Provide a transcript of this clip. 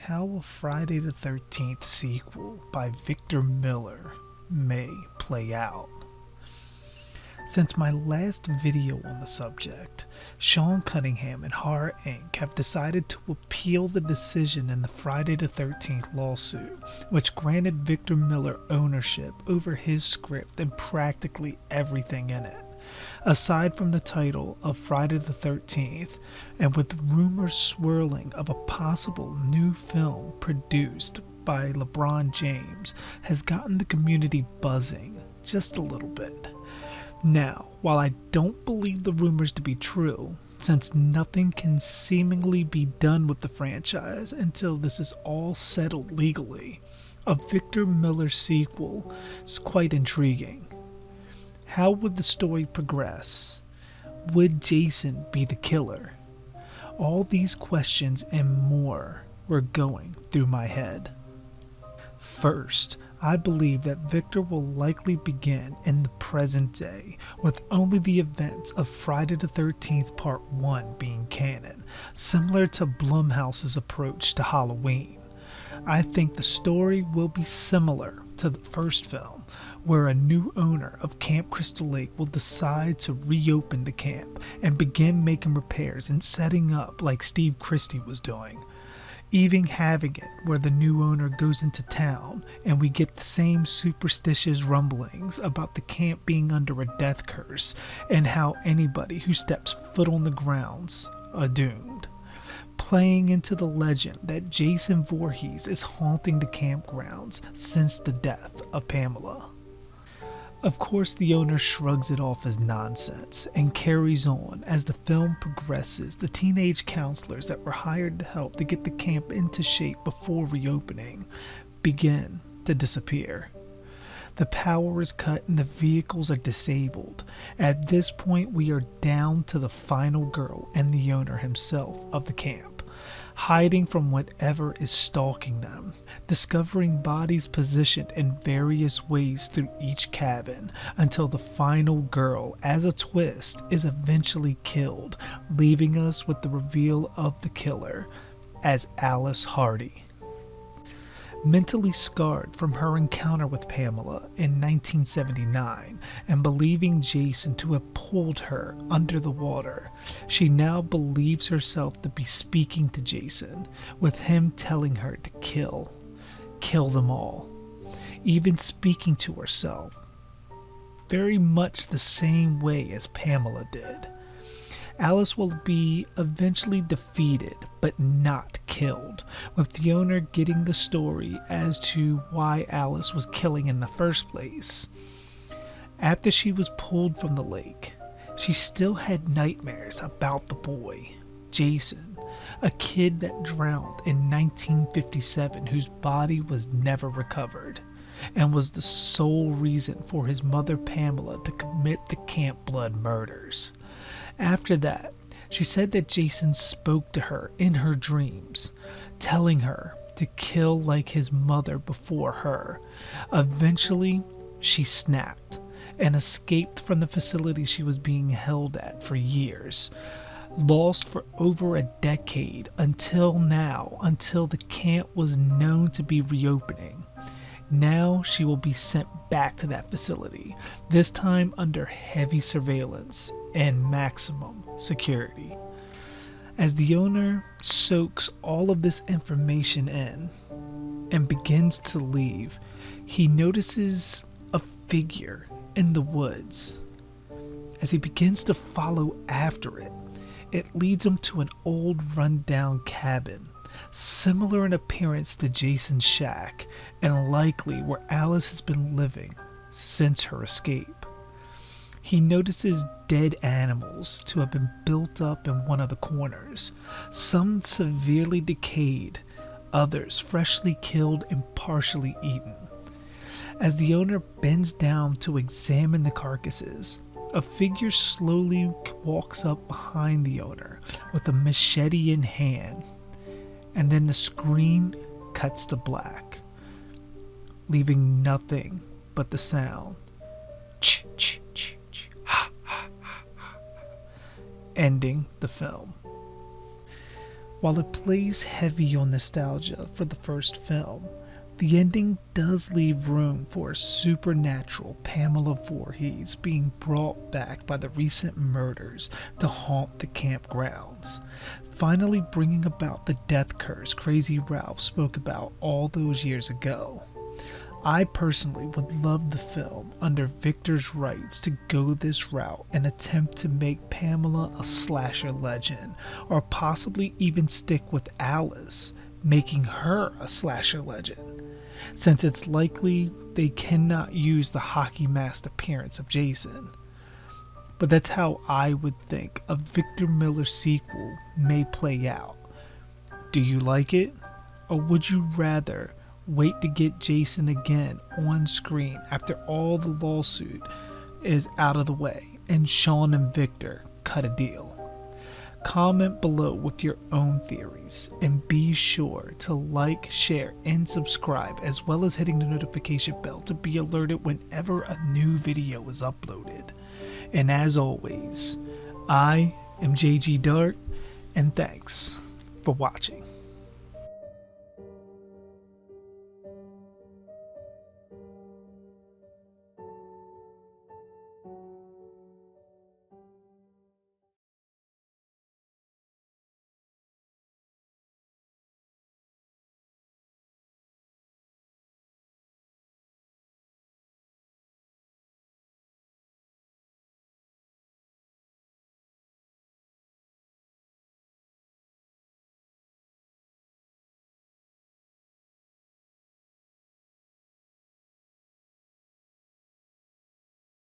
how a Friday the 13th sequel by Victor Miller may play out. Since my last video on the subject, Sean Cunningham and Horror Inc. have decided to appeal the decision in the Friday the 13th lawsuit, which granted Victor Miller ownership over his script and practically everything in it. Aside from the title of Friday the 13th, and with rumors swirling of a possible new film produced by LeBron James, has gotten the community buzzing just a little bit. Now, while I don't believe the rumors to be true, since nothing can seemingly be done with the franchise until this is all settled legally, a Victor Miller sequel is quite intriguing. How would the story progress? Would Jason be the killer? All these questions and more were going through my head. First, I believe that Victor will likely begin in the present day, with only the events of Friday the 13th Part 1 being canon, similar to Blumhouse's approach to Halloween. I think the story will be similar to the first film, where a new owner of Camp Crystal Lake will decide to reopen the camp and begin making repairs and setting up like Steve Christie was doing. Even having it where the new owner goes into town and we get the same superstitious rumblings about the camp being under a death curse and how anybody who steps foot on the grounds are doomed. Playing into the legend that Jason Voorhees is haunting the campgrounds since the death of Pamela. Of course, the owner shrugs it off as nonsense and carries on as the film progresses. The teenage counselors that were hired to help to get the camp into shape before reopening begin to disappear. The power is cut and the vehicles are disabled. At this point, we are down to the final girl and the owner himself of the camp, hiding from whatever is stalking them, discovering bodies positioned in various ways through each cabin, until the final girl, as a twist, is eventually killed, leaving us with the reveal of the killer as Alice Hardy. Mentally scarred from her encounter with Pamela in 1979 and believing Jason to have pulled her under the water, she now believes herself to be speaking to Jason, with him telling her to kill them all, even speaking to herself, very much the same way as Pamela did. Alice will be eventually defeated, but not killed, with the owner getting the story as to why Alice was killing in the first place. After she was pulled from the lake, she still had nightmares about the boy, Jason, a kid that drowned in 1957 whose body was never recovered, and was the sole reason for his mother Pamela to commit the Camp Blood murders. After that, she said that Jason spoke to her in her dreams, telling her to kill like his mother before her. Eventually, she snapped and escaped from the facility she was being held at for years, lost for over a decade until the camp was known to be reopening. Now she will be sent back to that facility, this time under heavy surveillance and maximum security. As the owner soaks all of this information in and begins to leave, he notices a figure in the woods. As he begins to follow after it, it leads him to an old rundown cabin, similar in appearance to Jason's shack, and likely where Alice has been living since her escape. He notices dead animals to have been built up in one of the corners, some severely decayed, others freshly killed and partially eaten. As the owner bends down to examine the carcasses, a figure slowly walks up behind the owner with a machete in hand, and then the screen cuts to black, leaving nothing but the sound ch ch ch ch ha ha ha ha, ending the film. While it plays heavy on nostalgia for the first film, the ending does leave room for a supernatural Pamela Voorhees being brought back by the recent murders to haunt the campgrounds, finally bringing about the death curse Crazy Ralph spoke about all those years ago. I personally would love the film under Victor's rights to go this route and attempt to make Pamela a slasher legend, or possibly even stick with Alice, making her a slasher legend, since it's likely they cannot use the hockey mask appearance of Jason. But that's how I would think a Victor Miller sequel may play out. Do you like it? Or would you rather wait to get Jason again on screen after all the lawsuit is out of the way and Sean and Victor cut a deal? Comment below with your own theories, and be sure to like, share, and subscribe, as well as hitting the notification bell to be alerted whenever a new video is uploaded. And as always, I am JG Dark, and thanks for watching.